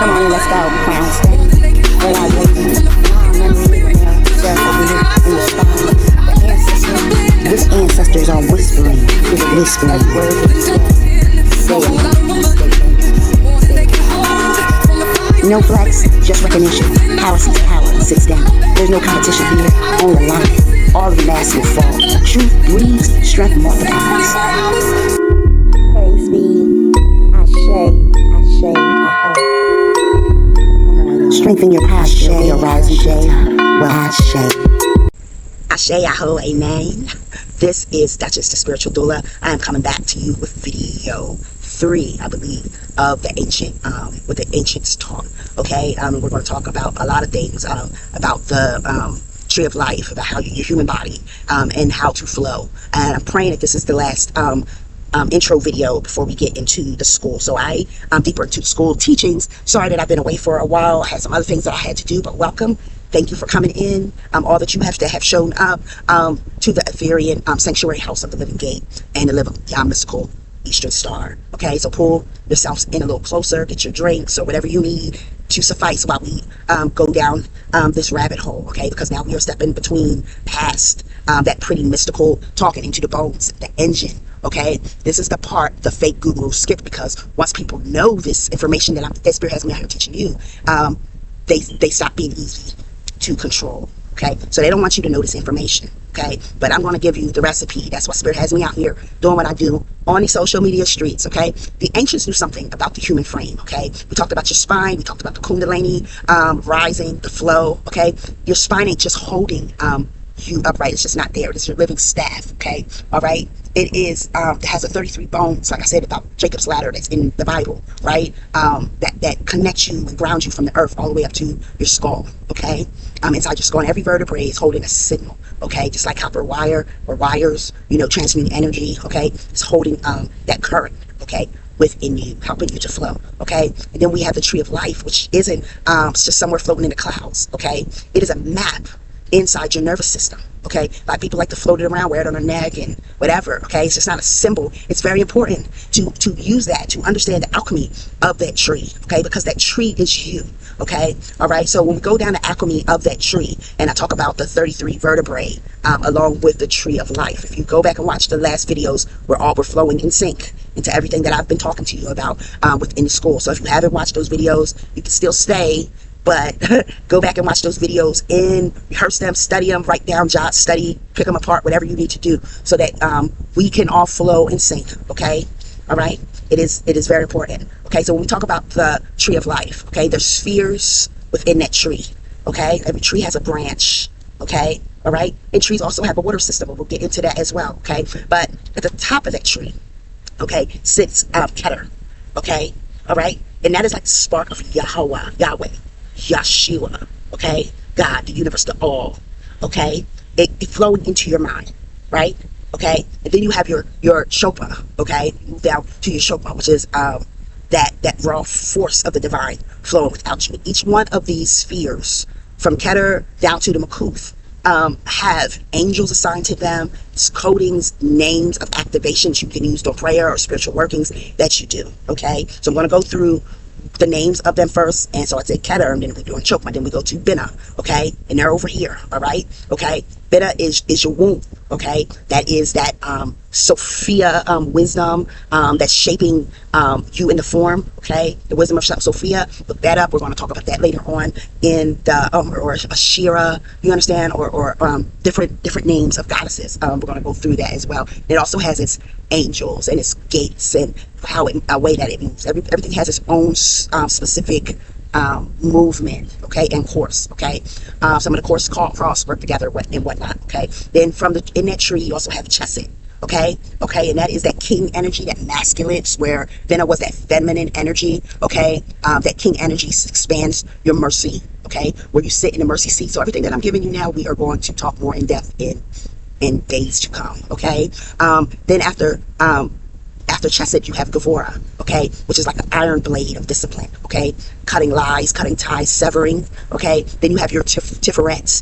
Come on, let's go. Crown steady. All our ways. Which ancestors are whispering? No flex, just recognition. Power seeks power, sits down. There's no competition here, only life. All of the mass will fall. Truth breathes, strength multiplies. Praise be. Ashe. Strengthen your posture, your rising day. Ashe, Aho, amen. This is Duchess the Spiritual Doula. I am coming back to you with video 3, I believe, of the ancient, what the ancients taught. Okay, we're going to talk about a lot of things about the tree of life, about how your human body and how to flow. And I'm praying that this is the last intro video before we get into the school. So I'm deeper into the school teachings. Sorry that I've been away for a while. I had some other things that I had to do, but welcome. Thank you for coming in. All that you have to have shown up to the Aetherion Sanctuary House of the Living Gate and the Living Mystical Eastern Star. Okay, so pull yourselves in a little closer, get your drinks or whatever you need to suffice while we go down this rabbit hole. Okay, because now we are stepping between past that pretty mystical talking into the bones, the engine. Okay, this is the part the fake guru skipped, because once people know this information that Spirit has me out here teaching you, they stop being easy to control. Okay, so they don't want you to know this information. Okay, but I'm going to give you the recipe. That's why Spirit has me out here doing what I do on the social media streets. Okay, the ancients knew something about the human frame. Okay, we talked about your spine, we talked about the kundalini rising, the flow. Okay, your spine ain't just holding you upright, it's just not there. It's your living staff. Okay, all right, it is it has a 33 bones, like I said about Jacob's ladder that's in the Bible, right? That connects you and grounds you from the earth all the way up to your skull. Okay, inside your skull, and every vertebrae is holding a signal. Okay, just like copper wire or wires, you know, transmitting energy. Okay, it's holding that current. Okay, within you, helping you to flow. Okay, and then we have the tree of life, which isn't just somewhere floating in the clouds. Okay, it is a map inside your nervous system. Okay, like people like to float it around, wear it on their neck and whatever. Okay, it's just not a symbol. It's very important to use that, to understand the alchemy of that tree. Okay, because that tree is you. Okay, all right, so when we go down the alchemy of that tree, and I talk about the 33 vertebrae along with the tree of life, if you go back and watch the last videos, we're flowing in sync into everything that I've been talking to you about within the school. So if you haven't watched those videos, you can still stay, but go back and watch those videos and rehearse them, study them, write down, jot, study, pick them apart, whatever you need to do, so that we can all flow in sync. Okay, all right, it is very important. Okay, so when we talk about the tree of life, okay, there's spheres within that tree. Okay, every tree has a branch. Okay, all right, and trees also have a water system, and we'll get into that as well. Okay, but at the top of that tree, okay, sits Keter. Okay, all right, and that is like the spark of Yahweh, Yeshua, okay, God, the universe, the all. Okay, it flowing into your mind, right? Okay, and then you have your Shopa. Okay, you move down to your Shopa, which is that raw force of the divine flowing without you. Each one of these spheres, from Keter down to the Makuth, have angels assigned to them, codings, names of activations you can use during prayer or spiritual workings that you do. Okay, so I'm going to go through the names of them first, and so I say Keter, and then we're doing Chokma, then we go to Bina. Okay, and they're over here. All right, okay, Bina is your womb. Okay, that is that Sophia wisdom that's shaping you in the form. Okay, the wisdom of Sophia. Look that up. We're going to talk about that later on in the or Ashira. You understand, or different names of goddesses. We're going to go through that as well. It also has its angels and its gates and how a way that it moves. Everything has its own specific movement, okay, and course. Okay, some of the courses called cross work together and whatnot. Okay, then in that tree you also have chesed. Okay, and that is that king energy, that masculine, where Vena was that feminine energy. Okay, that king energy expands your mercy. Okay, where you sit in the mercy seat. So everything that I'm giving you now, we are going to talk more in depth in days to come. Okay, then after chesed, you have Gevora, okay, which is like the iron blade of discipline, okay, cutting lies, cutting ties, severing, okay. Then you have your Tiferet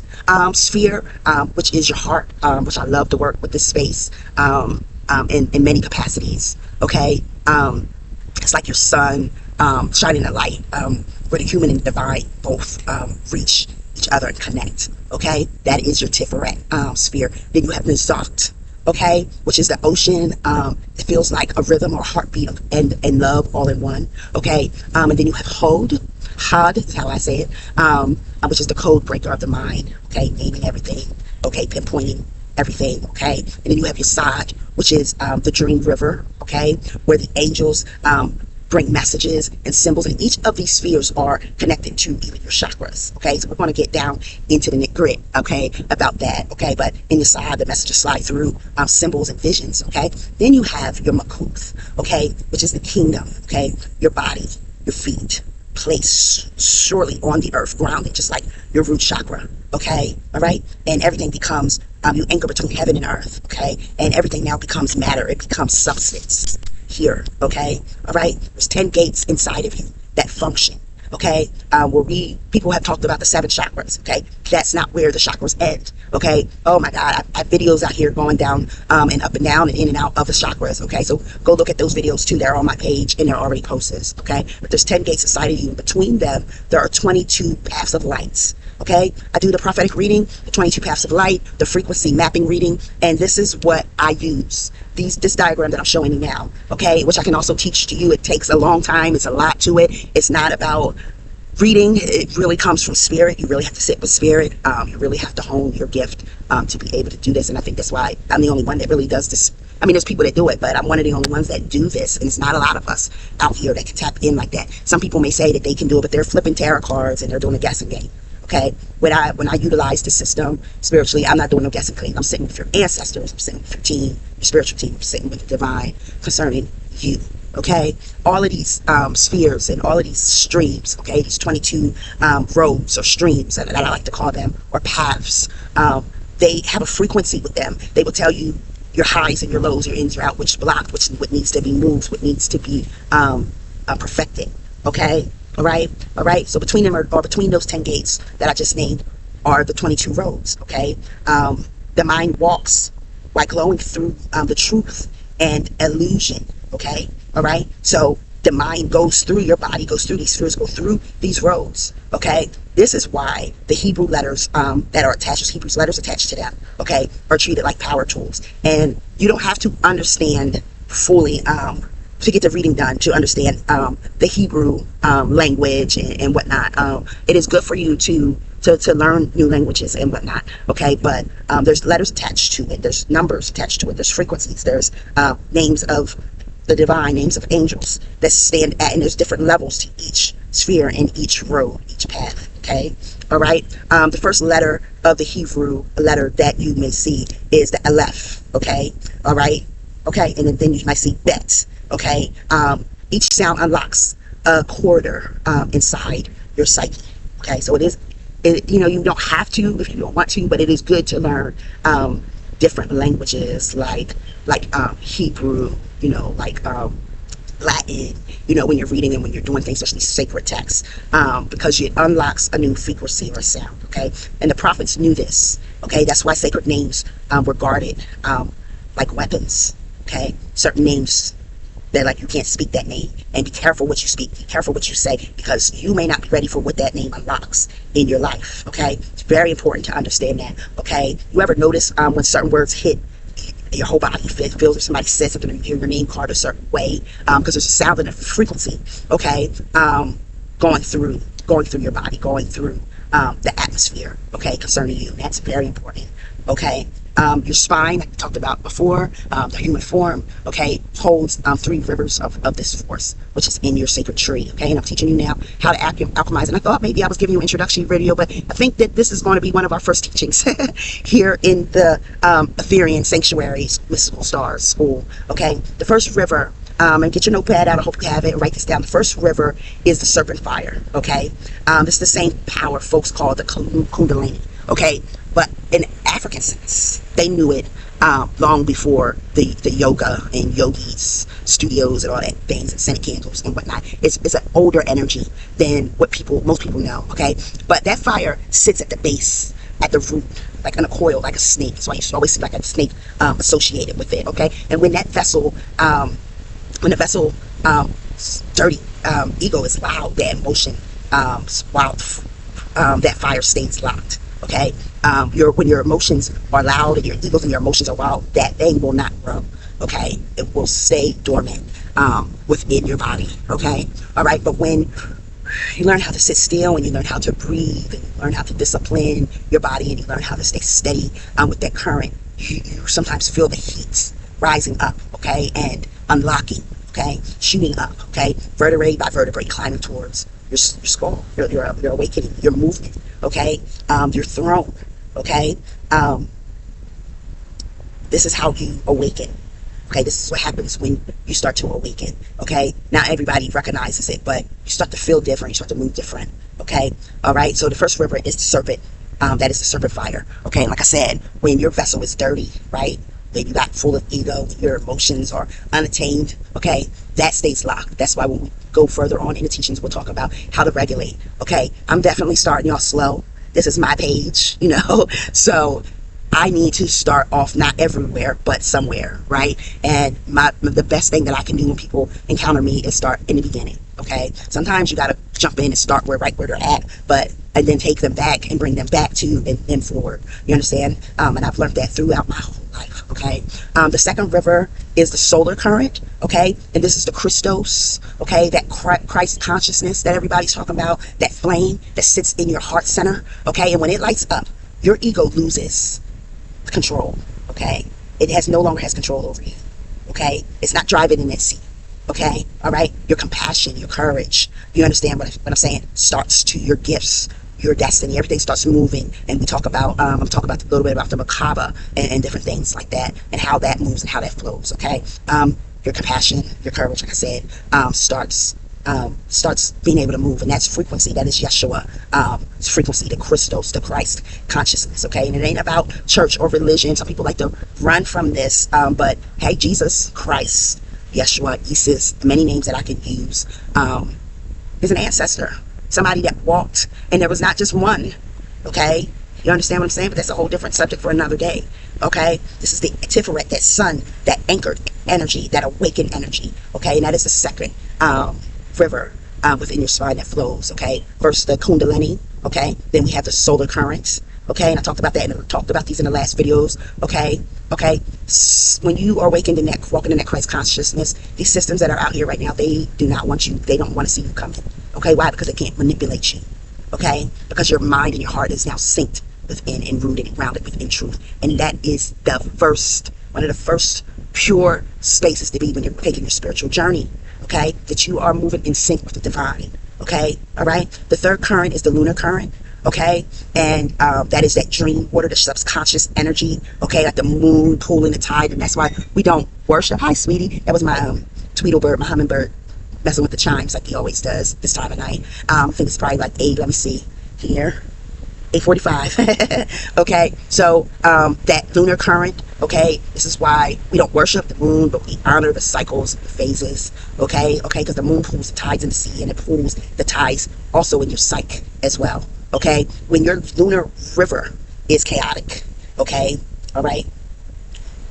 sphere, which is your heart, which I love to work with this space in many capacities, okay. It's like your sun, shining a light, where the human and the divine both reach each other and connect. Okay, that is your Tiferet sphere. Then you have Nizat, okay, which is the ocean. It feels like a rhythm or heartbeat and love all in one. Okay, and then you have Had is how I say it, which is the code breaker of the mind. Okay, naming everything. Okay, pinpointing everything. Okay, and then you have your Sod, which is the dream river. Okay, where the angels bring messages and symbols, and each of these spheres are connected to even your chakras. Okay, so we're going to get down into the nit-grit, okay, about that. Okay, but in your side, the messages slide through symbols and visions. Okay, then you have your Makuth, okay, which is the kingdom. Okay, your body, your feet, placed surely on the earth, grounded, just like your root chakra. Okay, all right, and everything becomes you anchor between heaven and earth. Okay, and everything now becomes matter. It becomes substance here. Okay, all right, there's 10 gates inside of you that function. Okay, where people have talked about the 7 chakras. Okay, that's not where the chakras end. Okay, oh my God, I have videos out here going down and up and down and in and out of the chakras. Okay, so go look at those videos too. They're on my page and they're already posted. Okay, but there's 10 gates inside of you, and between them there are 22 paths of lights. Okay, I do the prophetic reading, the 22 paths of light, the frequency mapping reading, and this is what I use. This diagram that I'm showing you now, okay, which I can also teach to you. It takes a long time. It's a lot to it. It's not about reading. It really comes from spirit. You really have to sit with spirit. You really have to hone your gift to be able to do this. And I think that's why I'm the only one that really does this. I mean, there's people that do it, but I'm one of the only ones that do this. And it's not a lot of us out here that can tap in like that. Some people may say that they can do it, but they're flipping tarot cards and they're doing a guessing game. Okay, when I utilize the system spiritually, I'm not doing no guessing game. I'm sitting with your ancestors. I'm sitting with your team, your spiritual team. I'm sitting with the divine concerning you. Okay, all of these spheres and all of these streams. Okay, these 22 roads or streams that I like to call them, or paths. They have a frequency with them. They will tell you your highs and your lows, your ins, your out, which blocked, what needs to be moved, what needs to be perfected. Okay. All right. So between them, or between those 10 gates that I just named, are the 22 roads. Okay. The mind walks by glowing through the truth and illusion. Okay. All right. So the mind goes through your body, goes through these spheres, go through these roads. Okay. This is why the Hebrew letters that are attached, Hebrew letters attached to them, okay, are treated like power tools. And you don't have to understand fully to get the reading done to understand the Hebrew language and whatnot. It is good for you to learn new languages and whatnot. Okay, but there's letters attached to it. There's numbers attached to it. There's frequencies. There's names of the divine, names of angels that stand at, and there's different levels to each sphere and each road, each path. Okay, all right. The first letter of the Hebrew letter that you may see is the Aleph. Okay, all right. Okay, and then you might see Bet. Okay, each sound unlocks a corridor inside your psyche. Okay, so you don't have to if you don't want to, but it is good to learn different languages like Hebrew, like Latin, when you're reading and when you're doing things, especially sacred texts, because it unlocks a new frequency or sound. Okay, and the prophets knew this. Okay, that's why sacred names were guarded like weapons. Okay, certain names, that like you can't speak that name, and be careful what you speak, be careful what you say, because you may not be ready for what that name unlocks in your life. Okay, it's very important to understand that. Okay, you ever notice when certain words hit your whole body, feels if somebody says something and you hear your name called a certain way, because there's a sound and a frequency, okay, going through your body, going through the atmosphere, okay, concerning you. That's very important. Okay, your spine, like we talked about before, the human form, okay, holds 3 rivers of this force, which is in your sacred tree. Okay, and I'm teaching you now how to alchemize. And I thought maybe I was giving you an introductory video, but I think that this is going to be one of our first teachings here in the Aetherion Sanctuaries Mystical Stars School. Okay, the first river, and get your notepad out, I hope you have it, and write this down. The first river is the serpent fire. Okay, it's the same power folks call the Kundalini. Okay, but in African sense, they knew it long before the yoga and yogis studios and all that things and scented candles and whatnot. It's an older energy than what most people know. Okay, but that fire sits at the base, at the root, like in a coil, like a snake. So I used to always see like a snake associated with it. Okay, and when that vessel, when the vessel is dirty, ego is loud, that emotion, while that fire stays locked. Okay, when your emotions are loud and your egos and your emotions are wild, that thing will not grow. Okay, it will stay dormant within your body. Okay, all right. But when you learn how to sit still, and you learn how to breathe, and you learn how to discipline your body, and you learn how to stay steady with that current, you sometimes feel the heat rising up, okay, and unlocking, okay, shooting up, okay, vertebrae by vertebrae, climbing towards your skull, your awakening, your movement, okay, your throne, okay. This is how you awaken. Okay, this is what happens when you start to awaken. Okay, not everybody recognizes it, but you start to feel different. You start to move different. Okay, all right. So the first river is the serpent. That is the serpent fire. Okay, and like I said, when your vessel is dirty, right, when you got full of ego, your emotions are unattained. Okay, that stays locked. That's why when we go further on in the teachings, we'll talk about how to regulate. Okay, I'm definitely starting y'all slow. This is my page, you know, so I need to start off not everywhere, but somewhere, right? And the best thing that I can do when people encounter me is start in the beginning, okay? Sometimes you got to jump in and start right where they're at, and then take them back and bring them back to and forward. You understand? And I've learned that throughout my whole life, okay? The second river is the solar current, okay? And this is the Christos, okay? That Christ consciousness that everybody's talking about, that flame that sits in your heart center, okay? And when it lights up, your ego loses control, okay? It no longer has control over you, okay? It's not driving in that seat, okay? All right? Your compassion, your courage, you understand what I'm saying, starts to your gifts, your destiny, everything starts moving. And we talk about, I'm talking about a little bit about the macabre and different things like that, and how that moves and how that flows, okay? Your compassion, your courage, like I said, starts being able to move, and that's frequency. That is Yeshua. It's frequency, the Christos, the Christ consciousness, okay? And it ain't about church or religion. Some people like to run from this, but hey, Jesus Christ, Yeshua, Isis, many names that I can use, is an ancestor, somebody that walked, and there was not just one, okay? You understand what I'm saying? But that's a whole different subject for another day, okay? This is the Tiferet, that sun, that anchored energy, that awakened energy, okay? And that is the second river within your spine that flows, okay? First the Kundalini, okay? Then we have the solar currents, okay? And I talked about that, and I talked about these in the last videos, okay? Okay? When you are awakened in that, walking in that Christ consciousness, these systems that are out here right now, they do not want you, they don't want to see you coming, okay? Why? Because they can't manipulate you, okay? Because your mind and your heart is now synced within and rooted and grounded within truth. And that is the first, one of the first pure spaces to be when you're taking your spiritual journey, okay? That you are moving in sync with the divine, okay? All right? The third current is the lunar current, okay? And that is that dream water, the subconscious energy, okay? Like the moon pulling the tide, and that's why we don't worship. Hi, sweetie. That was my Tweedledee, my hummingbird, messing with the chimes like he always does this time of night. I think it's probably like 8, let me see here. 8:45. Okay, so that lunar current, okay, this is why we don't worship the moon, but we honor the cycles, the phases, okay, because the moon pulls the tides in the sea, and it pulls the tides also in your psyche as well, okay? When your lunar river is chaotic, okay, all right,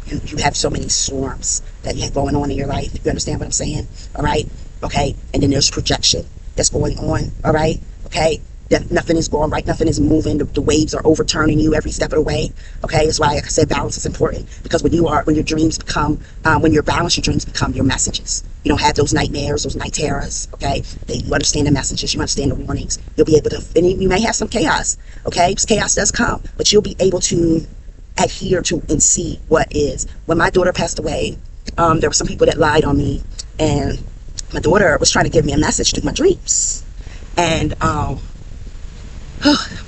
you have so many storms that you have going on in your life. You understand what I'm saying? All right, okay, and then there's projection that's going on, all right, okay? That nothing is going right, nothing is moving, the waves are overturning you every step of the way, okay? That's why, like I said, balance is important, because when your dreams become, when you're balanced, your dreams become your messages. You don't have those nightmares, those night terrors, okay? You understand the messages, you understand the warnings. You'll be able to, and you may have some chaos, okay? Because chaos does come, but you'll be able to adhere to and see what is. When my daughter passed away, there were some people that lied on me, and my daughter was trying to give me a message through my dreams, and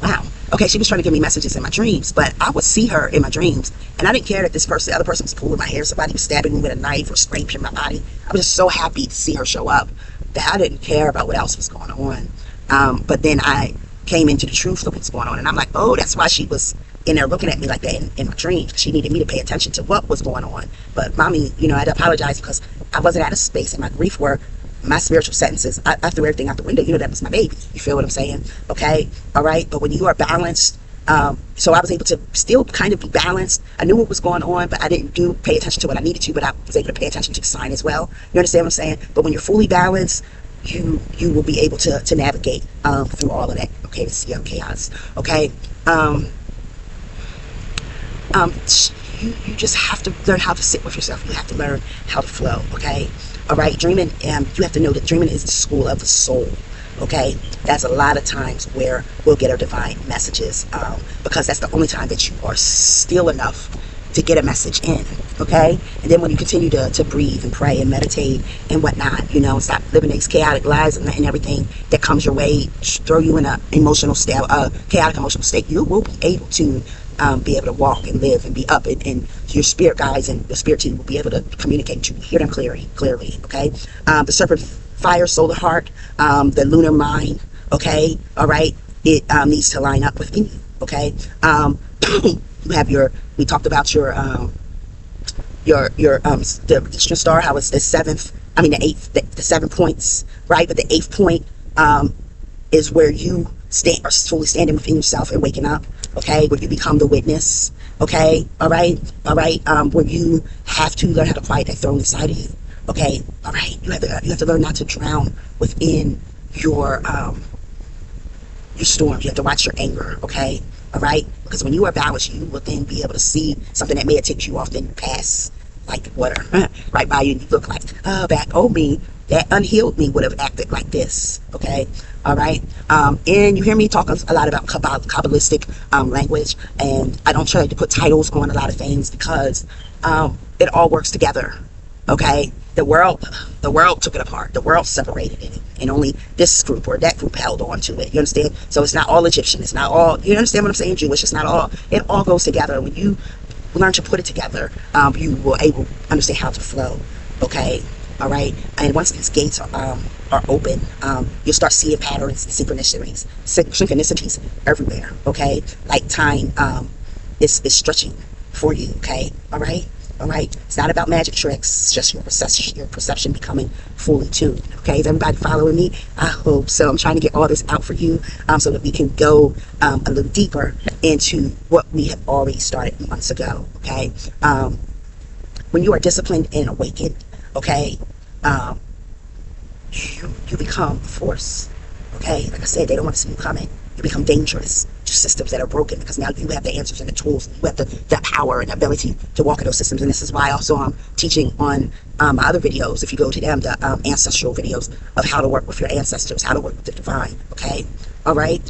wow. Okay, she was trying to give me messages in my dreams, but I would see her in my dreams, and I didn't care that the other person was pulling my hair, somebody was stabbing me with a knife or scraping my body. I was just so happy to see her show up that I didn't care about what else was going on. But then I came into the truth of what's going on, and I'm like, oh, that's why she was in there looking at me like that in my dreams. She needed me to pay attention to what was going on. But mommy, I had to apologize because I wasn't at a space in my grief where my spiritual sentences, I threw everything out the window. That was my baby. You feel what I'm saying? Okay? All right? But when you are balanced, so I was able to still kind of be balanced. I knew what was going on, but I didn't pay attention to what I needed to, but I was able to pay attention to the sign as well. You understand what I'm saying? But when you're fully balanced, you will be able to navigate through all of that. Okay, to see out chaos. Okay. You just have to learn how to sit with yourself. You have to learn how to flow. Okay. All right. Dreaming. You have to know that dreaming is the school of the soul. Okay, that's a lot of times where we'll get our divine messages, because that's the only time that you are still enough to get a message in. Okay, and then when you continue to breathe and pray and meditate and whatnot, you know, stop living these chaotic lives and everything that comes your way, throw you in a emotional state, chaotic emotional state, you will be able to be able to walk and live and be up, and your spirit guides and the spirit team will be able to communicate to you, hear them clearly. Okay, the serpent fire, solar heart, the lunar mind. Okay, all right, it needs to line up within you. Okay, you have we talked about the Eastern star, how it's the the 7 points, right? But the 8th point is where you are fully standing within yourself and waking up. Okay, where you become the witness. Okay, all right, where you have to learn how to quiet that throne inside of you. Okay, all right, you have to learn not to drown within your storms. You have to watch your anger. Okay, all right, because when you are balanced, you will then be able to see something that may have ticked you off, then pass like water right by you, and you look like, me, that unhealed me would have acted like this. Okay, all right, and you hear me talk a lot about Kabbalistic language, and I don't try to put titles on a lot of things because it all works together. Okay, the world took it apart. The world separated it, and only this group or that group held on to it. You understand? So it's not all Egyptian. It's not all. You understand what I'm saying? Jewish. It's not all. It all goes together. When you learn to put it together, you will able understand how to flow. Okay, all right. And once these gates are open, you'll start seeing patterns and synchronicities everywhere. Okay, like time is stretching for you. Okay, all right. All right, it's not about magic tricks. It's just your perception becoming fully tuned. Okay, is everybody following me? I hope so. I'm trying to get all this out for you, so that we can go a little deeper into what we have already started months ago. Okay, when you are disciplined and awakened, okay, you become a force. Okay, like I said, they don't want to see you coming. You become dangerous to systems that are broken, because now you have the answers and the tools. You have the power and ability to walk in those systems. And this is why also I'm teaching on my other videos, if you go to them, the ancestral videos of how to work with your ancestors, how to work with the divine. Okay, all right,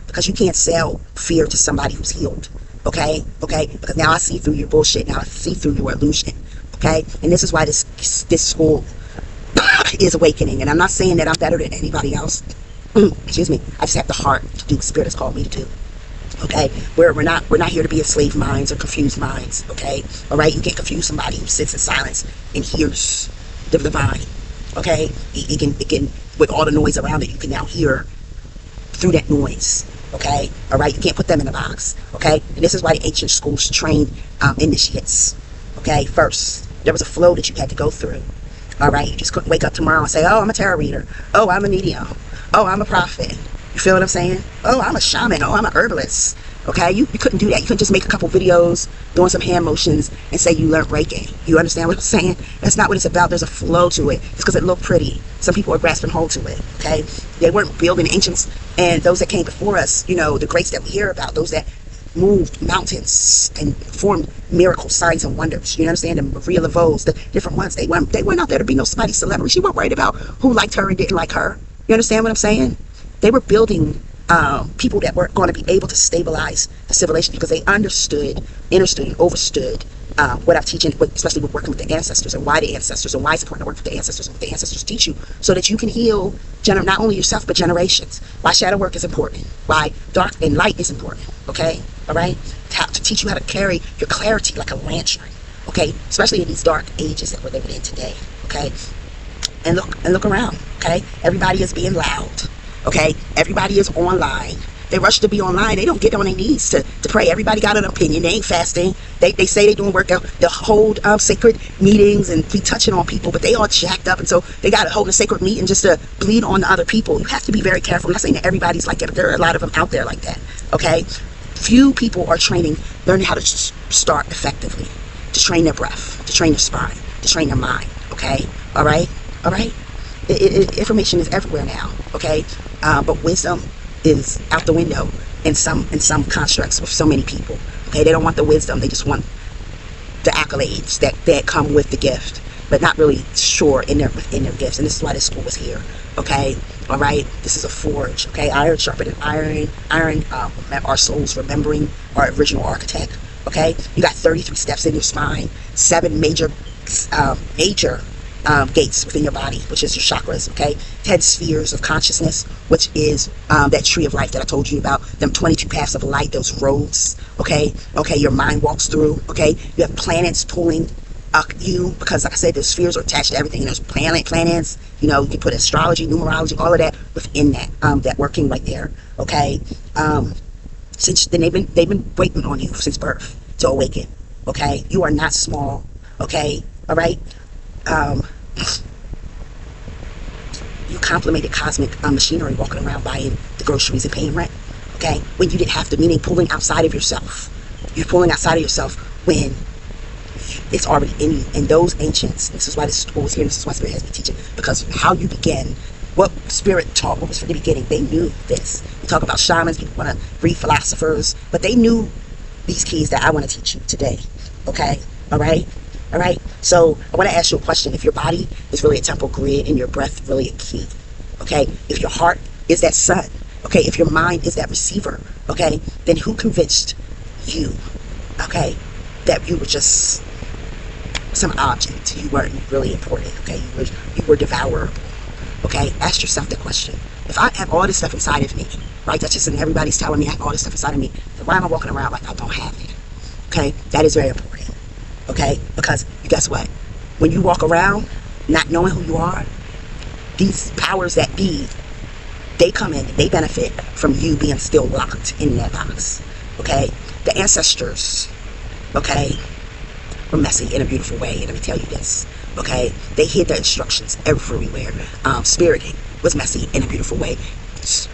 because you can't sell fear to somebody who's healed. Okay, because now I see through your bullshit. Now I see through your illusion. Okay, and this is why this school is awakening. And I'm not saying that I'm better than anybody else. Excuse me. I just have the heart to do what Spirit has called me to do. Okay, we're not here to be enslaved minds or confused minds. Okay, all right. You can't confuse somebody who sits in silence and hears the divine. Okay, it can with all the noise around it, you can now hear through that noise. Okay, all right. You can't put them in a box. Okay, and this is why the ancient schools trained initiates. Okay, first there was a flow that you had to go through. All right, you just couldn't wake up tomorrow and say, "Oh, I'm a tarot reader. Oh, I'm a medium. Oh, I'm a prophet." You feel what I'm saying? Oh, I'm a shaman. Oh, I'm an herbalist. Okay, you couldn't do that. You couldn't just make a couple videos doing some hand motions and say you learned Reiki. You understand what I'm saying? That's not what it's about. There's a flow to it. It's because it looked pretty. Some people are grasping hold to it. Okay, they weren't building ancients, and those that came before us, you know, the greats that we hear about, those that moved mountains and performed miracles, signs, and wonders. You understand? And Maria Laveau's, the different ones. They weren't out there to be no somebody celebrity. She wasn't worried about who liked her and didn't like her. You understand what I'm saying? They were building people that were going to be able to stabilize the civilization, because they understood, and overstood what I'm teaching, especially with working with the ancestors, and why the ancestors, and why it's important to work with the ancestors, and what the ancestors teach you, so that you can heal not only yourself but generations. Why shadow work is important. Why dark and light is important. Okay, all right. To teach you how to carry your clarity like a lantern. Okay, especially in these dark ages that we're living in today. Okay, and look around. Okay, everybody is being loud. Okay, everybody is online. They rush to be online. They don't get on their knees to pray. Everybody got an opinion. They ain't fasting. They say they doing work. They'll hold sacred meetings and be touching on people, but they all jacked up, and so they got to hold a sacred meeting just to bleed on the other people. You have to be very careful. I'm not saying that everybody's like that, but there are a lot of them out there like that. Okay, few people are learning how to start effectively, to train their breath, to train their spine, to train their mind. Okay, all right. Information is everywhere now, okay? But wisdom is out the window in some constructs with so many people, okay? They don't want the wisdom, they just want the accolades that come with the gift, but not really sure within their gifts. And this is why this school was here, okay? All right, this is a forge, okay? Iron sharpened iron, our souls remembering our original architect, okay? You got 33 steps in your spine, 7 major gates within your body, which is your chakras, okay? 10 spheres of consciousness, which is that tree of life that I told you about, them 22 paths of light, those roads, okay? Okay, your mind walks through, okay? You have planets pulling you, because like I said, the spheres are attached to everything, and there's planets, you know, you can put astrology, numerology, all of that within that working right there, okay? Since then, they've been waiting on you since birth to awaken, okay? You are not small, okay? All right? You complimented cosmic machinery walking around buying the groceries and paying rent, okay? When you didn't have to, meaning pulling outside of yourself. You're pulling outside of yourself when it's already in you. And those ancients, this is why this school was here, this is why Spirit has me teaching, because how you began, what Spirit taught, what was from the beginning, they knew this. We talk about shamans, people want to read philosophers, but they knew these keys that I want to teach you today, okay? All right? All right? So I want to ask you a question. If your body is really a temporal grid and your breath really a key, okay? If your heart is that sun, okay? If your mind is that receiver, okay? Then who convinced you, okay, that you were just some object? You weren't really important, okay? You were devourable, okay? Ask yourself the question. If I have all this stuff inside of me, right? That's just, and everybody's telling me I have all this stuff inside of me, then why am I walking around like I don't have it? Okay? That is very important, okay? Because guess what? When you walk around not knowing who you are, these powers that be, they come in and they benefit from you being still locked in that box, okay? The ancestors, okay, were messy in a beautiful way. And let me tell you this, okay? They hid the instructions everywhere. Spirit was messy in a beautiful way.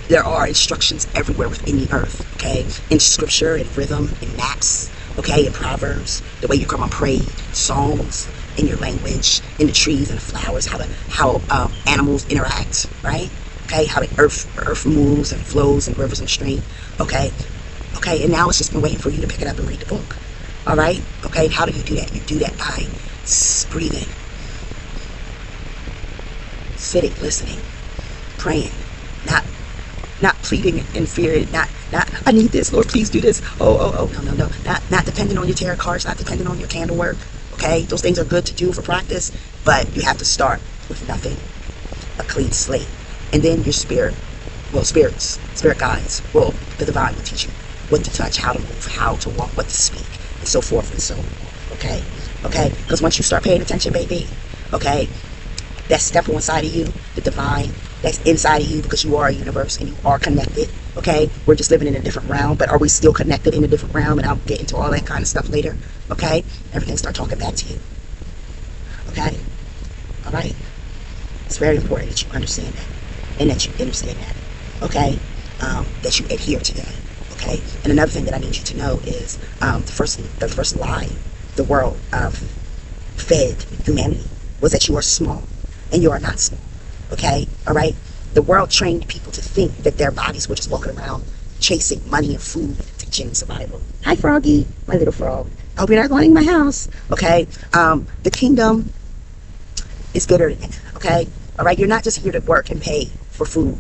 There are instructions everywhere within the earth, okay? In scripture, in rhythm, in maps, okay? In proverbs, the way you come on pray, songs, in your language, in the trees and the flowers, how animals interact, right? Okay, how the earth moves and flows and rivers and streams, okay? Okay, and now it's just been waiting for you to pick it up and read the book, all right? Okay, how do you do that? You do that by breathing, sitting, listening, praying, not pleading in fear, not I need this, Lord, please do this. No, not depending on your tarot cards, not depending on your candle work, okay? Those things are good to do for practice, but you have to start with nothing, a clean slate. And then your spirit guides, the divine will teach you what to touch, how to move, how to walk, what to speak, and so forth and so on, okay? Okay, because once you start paying attention, baby, okay, that step inside of you, the divine, that's inside of you, because you are a universe and you are connected, okay? We're just living in a different realm, but are we still connected in a different realm? And I'll get into all that kind of stuff later, okay? Everything start talking back to you, okay? All right? It's very important that you understand that, and that you understand that, okay? That you adhere to that, okay? And another thing that I need you to know is the first lie the world fed humanity was that you are small, and you are not small, okay? All right? The world trained people to think that their bodies were just walking around chasing money and food to achieve survival. Hi, Froggy, my little frog. I hope you're not going in my house, okay? The kingdom is bigger than that, okay? All right? You're not just here to work and pay for food,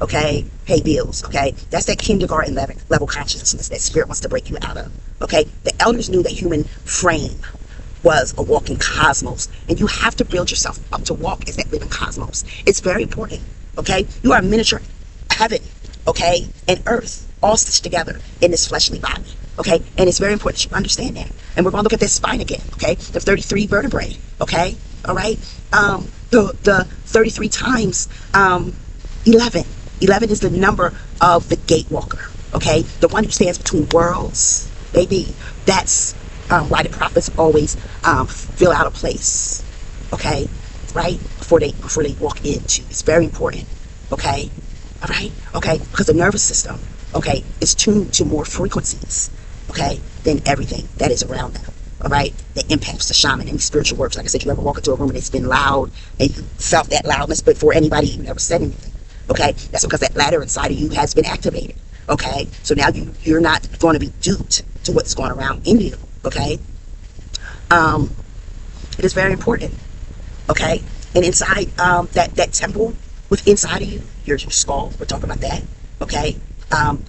okay? Pay bills, okay? That's that kindergarten level consciousness that spirit wants to break you out of, okay? The elders knew the human frame was a walking cosmos, and you have to build yourself up to walk as that living cosmos. It's very important, okay? You are a miniature heaven, okay, and earth all stitched together in this fleshly body, okay? And it's very important that you understand that. And we're going to look at this spine again, okay? The 33 vertebrae, okay? All right? The 33 times 11. 11 is the number of the gate walker, okay? The one who stands between worlds, baby. That's why the prophets always fill out a place, okay, right, before they walk into. It's very important, okay, all right, okay, because the nervous system, okay, is tuned to more frequencies, okay, than everything that is around them, all right? The empaths, the shaman, any spiritual works. Like I said, you ever walk into a room and it's been loud and you felt that loudness before anybody even ever said anything, okay? That's because that ladder inside of you has been activated, okay? So now you're not going to be duped to what's going around in you, okay? It is very important, okay? And inside that temple, with inside of you, your skull, we're talking about that, okay?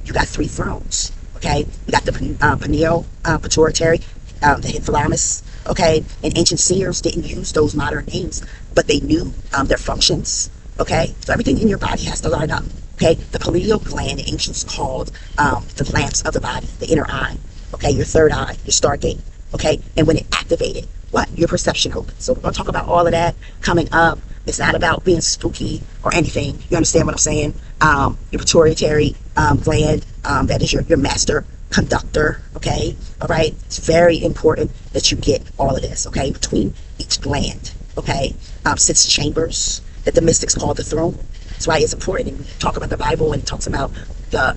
You got 3 thrones, okay? You got the pineal, pituitary, the hypothalamus, okay? And ancient seers didn't use those modern names, but they knew their functions, okay? So everything in your body has to line up, okay? The pineal gland, the ancients called the lamps of the body, the inner eye, okay? Your third eye, your stargate, okay? And when it activated, what? Your perception opens. So we're going to talk about all of that coming up. It's not about being spooky or anything. You understand what I'm saying? Your pituitary gland, that is your master conductor, okay? All right? It's very important that you get all of this, okay? Between each gland, okay? Sits chambers that the mystics call the throne. That's why it's important. And we talk about the Bible and it talks about the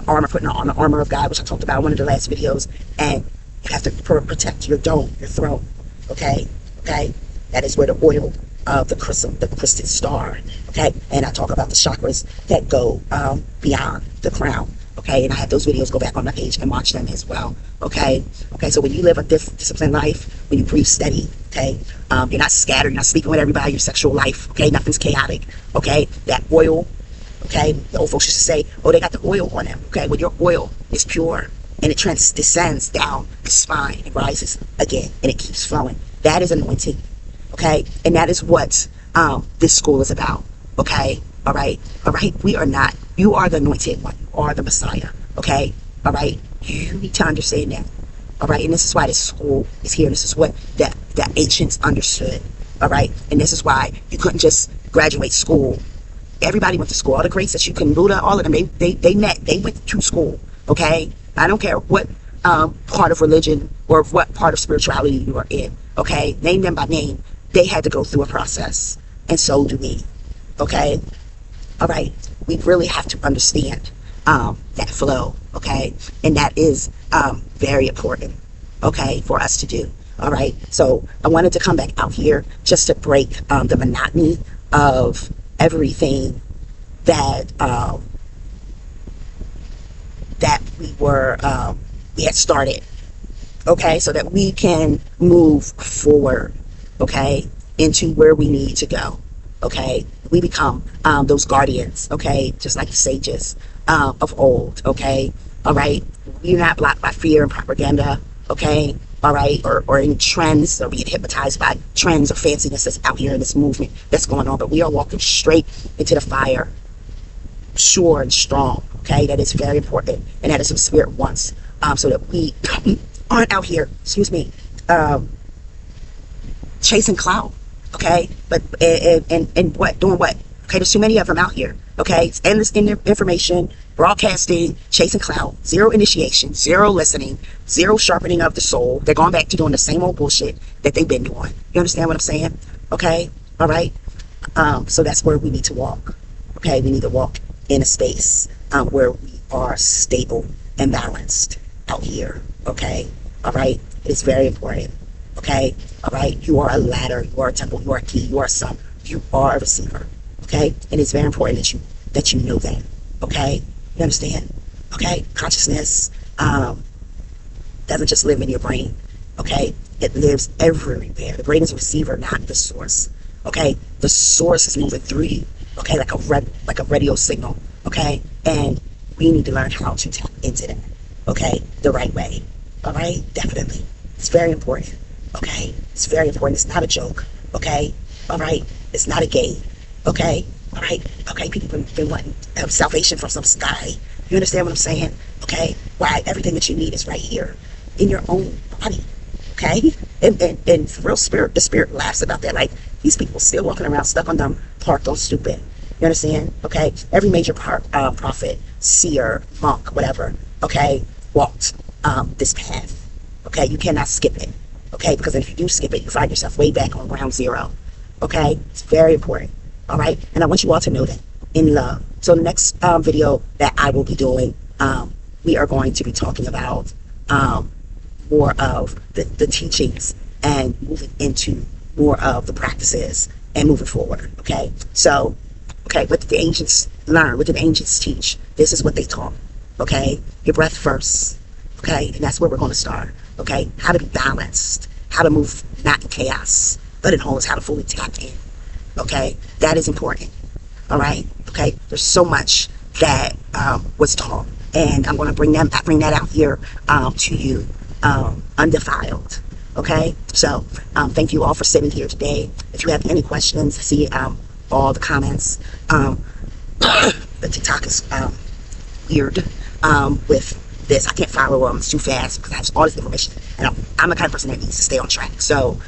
armor, putting on the armor of God, which I talked about in one of the last videos. And you have to protect your dome, your throne, okay? Okay? That is where the oil of the chrism, the crystal star, okay? And I talk about the chakras that go beyond the crown, okay? And I have those videos, go back on my page and watch them as well, okay? Okay, so when you live a disciplined life, when you breathe steady, okay? You're not scattered, you're not sleeping with everybody, your sexual life, okay? Nothing's chaotic, okay? That oil, okay? The old folks used to say, oh, they got the oil on them, okay? Well, your oil is pure, and it descends down the spine and rises again, and it keeps flowing. That is anointing, okay? And that is what this school is about, okay? All right? All right? We are not. You are the anointed one. You are the Messiah, okay? All right? You need to understand that, all right? And this is why this school is here. This is what the ancients understood, all right? And this is why you couldn't just graduate school. Everybody went to school. All the greats that you can, Buddha, all of them, they met. They went to school, okay? I don't care what part of religion or what part of spirituality you are in, okay? Name them by name. They had to go through a process, and so do we, okay? All right? We really have to understand that flow, okay? And that is very important, okay, for us to do, all right? So I wanted to come back out here just to break the monotony of everything that that we had started, okay, so that we can move forward, okay, into where we need to go, okay? We become those guardians, okay, just like the sages of old, okay? All right? We're not blocked by fear and propaganda, okay? All right? Or any trends, or being hypnotized by trends or fanciness that's out here in this movement that's going on, but we are walking straight into the fire, sure and strong, okay? That is very important, and that is what Spirit wants, so that we aren't out here, chasing clout, okay? But and what, doing what? Okay, there's too many of them out here, okay? It's endless information, broadcasting, chasing clout, zero initiation, zero listening, zero sharpening of the soul. They're going back to doing the same old bullshit that they've been doing. You understand what I'm saying? Okay, all right. So that's where we need to walk. Okay, we need to walk in a space where we are stable and balanced out here. Okay, all right. It is very important. Okay, all right. You are a ladder. You are a temple. You are a key. You are a sum. You are a receiver. Okay, and it's very important that you know that. Okay, you understand? Okay, consciousness doesn't just live in your brain. Okay, it lives everywhere. The brain is a receiver, not the source. Okay, the source is moving through you. Okay, like a radio signal. Okay, and we need to learn how to tap into that. Okay, the right way. All right, definitely. It's very important. Okay, it's very important. It's not a joke. Okay, all right. It's not a game. Okay, all right. Okay, people been wanting salvation from some sky. You understand what I'm saying? Okay, why everything that you need is right here in your own body. Okay, and for real, the spirit laughs about that. Like, these people still walking around stuck on them, parked on stupid. You understand? Okay, every major prophet, seer, monk, whatever, okay, walked this path. Okay, you cannot skip it. Okay, because if you do skip it, you find yourself way back on ground zero. Okay, it's very important. All right, and I want you all to know that in love. So the next video that I will be doing, we are going to be talking about more of the teachings and moving into more of the practices and moving forward. Okay, so okay, what did the ancients learn? What did the ancients teach? This is what they taught. Okay, your breath first. Okay, and that's where we're going to start. Okay, how to be balanced, how to move not in chaos but in wholeness, how to fully tap in. Okay, that is important. All right. Okay, there's so much that was taught, and I'm going to bring that out here to you undefiled. Okay, so thank you all for sitting here today. If you have any questions, see all the comments. The TikTok is weird with this. I can't follow them. It's too fast because I have all this information, and I'm the kind of person that needs to stay on track. So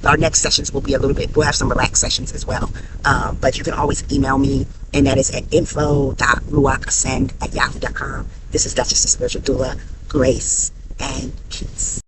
our next sessions will be we'll have some relaxed sessions as well. But you can always email me, and that is at info.ruachascend@yahoo.com. This is Duchess the Spiritual Doula. Grace and peace.